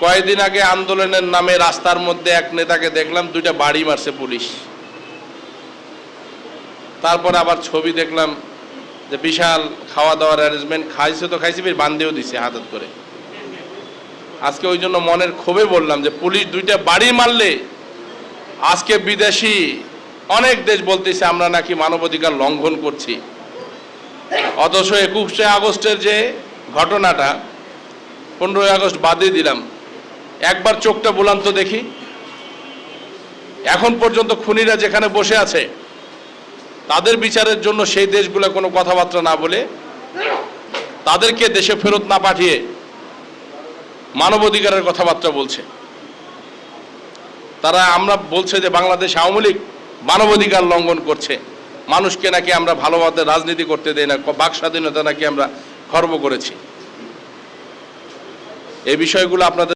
কয়েকদিন আগে আন্দোলনের নামে রাস্তার মধ্যে এক নেতাকে দেখলাম 2টা বাড়ি মারছে পুলিশ। তারপর আবার ছবি দেখলাম যে বিশাল খাওয়া দাওয়ার অ্যারেঞ্জমেন্ট, খাইছে তো খাইছে, ফির বান্ধিও দিছে হাতত করে। আজকে ওই জন্য মনের ক্ষোভে বললাম যে পুলিশ 2টা বাড়ি মারলে আজকে বিদেশি অনেক দেশ বলতেছে আমরা নাকি মানবাধিকার লঙ্ঘন করছি, অথচ 21শে আগস্টের যে ঘটনাটা 15ই আগস্ট বাদে দিলাম, একবার চোখটা বুলান তো দেখি। এখন পর্যন্ত খুনিরা যেখানে বসে আছে তাদের বিচারের জন্য সেই দেশগুলো কোনো কথাবার্তা না বলে, তাদেরকে দেশে ফেরত না পাঠিয়ে মানবাধিকারের কথাবার্তা বলছে। তারা আমরা বলছে যে বাংলাদেশ আওয়ামী লীগ মানবাধিকার লঙ্ঘন করছে, মানুষকে নাকি আমরা ভালোভাবে রাজনীতি করতে দেই না, বাক স্বাধীনতা নাকি আমরা খর্ব করেছি। এই বিষয়গুলো আপনাদের